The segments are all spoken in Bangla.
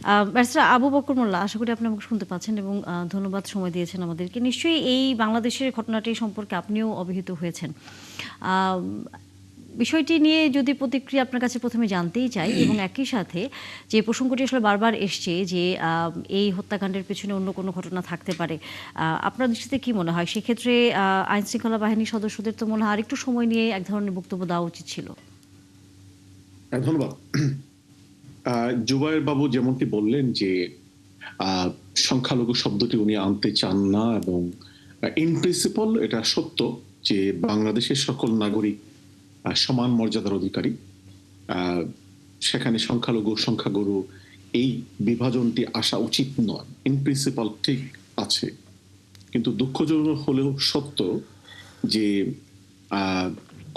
ব্যারিস্টার আবু বকর মোল্লা, আশা করি আপনি আমাকে শুনতে পাচ্ছেন এবং ধন্যবাদ সময় দিয়েছেন আমাদেরকে। নিশ্চয়ই এই বাংলাদেশের ঘটনাটি সম্পর্কে আপনিও অবহিত হয়েছেন। আম বিষয়টি নিয়ে যদি প্রতিক্রিয়া আপনার কাছে ১ম এ জানতেই চাই এবং একই সাথে যে প্রসঙ্গটি আসলে বারবার এসছে যে এই হত্যাকাণ্ডের পেছনে অন্য কোনো ঘটনা থাকতে পারে। আপনার দৃষ্টিতে কি মনে হয়? সেক্ষেত্রে আইনশৃঙ্খলা বাহিনীর সদস্যদের তো মনে হয় আরেকটু সময় নিয়ে এক ধরনের বক্তব্য দেওয়া উচিত ছিল। ধন্যবাদ। জুবায়ের বাবু যেমনটি বললেন যে সংখ্যালঘু শব্দটি উনি আনতে চান না এবং ইন প্রিন্সিপাল এটা সত্য যে বাংলাদেশের সকল নাগরিক সমান মর্যাদার অধিকারী। সেখানে সংখ্যালঘু সংখ্যাগুরু এই বিভাজনটি আসা উচিত নয়। ইন প্রিন্সিপাল ঠিক আছে, কিন্তু দুঃখজনক হলেও সত্য যে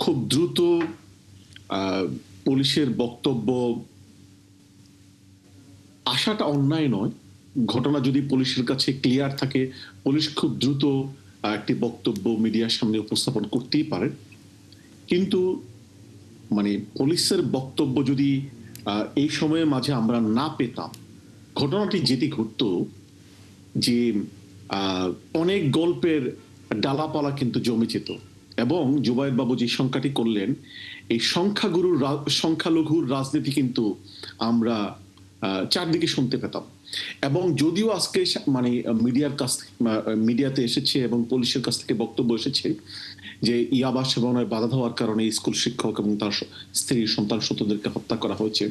খুব দ্রুত পুলিশের বক্তব্য আসাটা অন্যায় নয়। ঘটনা যদি পুলিশের কাছে ক্লিয়ার থাকে, পুলিশ খুব দ্রুত একটি বক্তব্য মিডিয়ার সামনে উপস্থাপন করতেই পারে। কিন্তু মানে পুলিশের বক্তব্য যদি এই সময়ের মাঝে আমরা না পেতাম, ঘটনাটি যেটি ঘটতো যে অনেক গল্পের ডালাপালা কিন্তু জমে যেত এবং জুবায়ের বাবু যে সংখ্যাটি করলেন, এই সংখ্যালঘুর রাজনীতি কিন্তু আমরা চারদিকে শুনতে পেতাম। এবং যদিও আজকে মানে মিডিয়াতে এসেছে এবং পুলিশের কাছ থেকে বক্তব্য এসেছে যে ইয়াবা সেবনের বাধা দেওয়ার কারণে স্কুল শিক্ষক এবং তার স্ত্রীর সন্তান সন্ততিদেরকে হত্যা করা হয়েছে,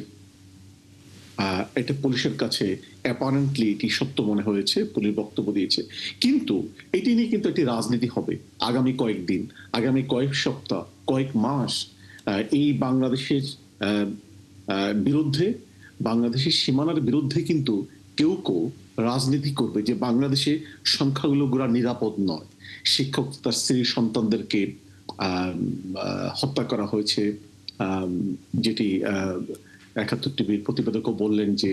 এটা পুলিশের কাছে অ্যাপারেন্টলি এটি সত্য মনে হয়েছে, পুলিশ বক্তব্য দিয়েছে। কিন্তু এটি নিয়ে কিন্তু একটি রাজনীতি হবে আগামী কয়েকদিন, আগামী কয়েক সপ্তাহ, কয়েক মাস। এই বাংলাদেশের বিরুদ্ধে, বাংলাদেশের সীমানার বিরুদ্ধে কিন্তু কেউ কেউ রাজনীতি করবে যে বাংলাদেশে সংখ্যালঘুরা নিরাপদ নয়, শিক্ষক তার স্ত্রীর সন্তানদেরকে হত্যা করা হয়েছে, যেটি ৭১ টিভির প্রতিবেদকও বললেন যে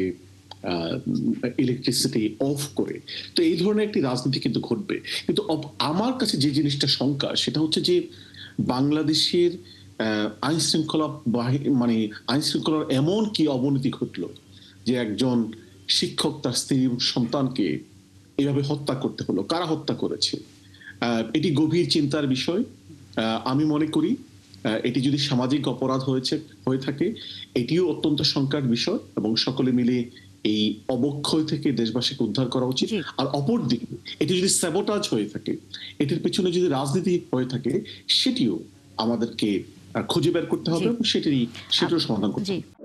ইলেকট্রিসিটি অফ করে। তো এই ধরনের একটি রাজনীতি কিন্তু ঘটবে। কিন্তু আমার কাছে যে জিনিসটা শঙ্কা সেটা হচ্ছে যে বাংলাদেশের আইন শৃঙ্খলা মানে আইন শৃঙ্খলার এমন কি অবনতি ঘটলো যে একজন শিক্ষক তার স্ত্রী সন্তানকে এভাবে হত্যা করতে হলো। কারা হত্যা করেছে? এটি গভীর চিন্তার বিষয়। আমি মনে করি এটি যদি সামাজিক অপরাধ হয়ে থাকে, এটিও অত্যন্ত শঙ্কার বিষয় এবং সকলে মিলে এই অবক্ষয় থেকে দেশবাসীকে উদ্ধার করা উচিত। আর অপরদিকে এটি যদি স্যাবোটাজ হয়ে থাকে, এটির পেছনে যদি রাজনীতি হয়ে থাকে, সেটিও আমাদেরকে খুঁজে বের করতে হবে এবং সেটারও সমাধান করতে হবে।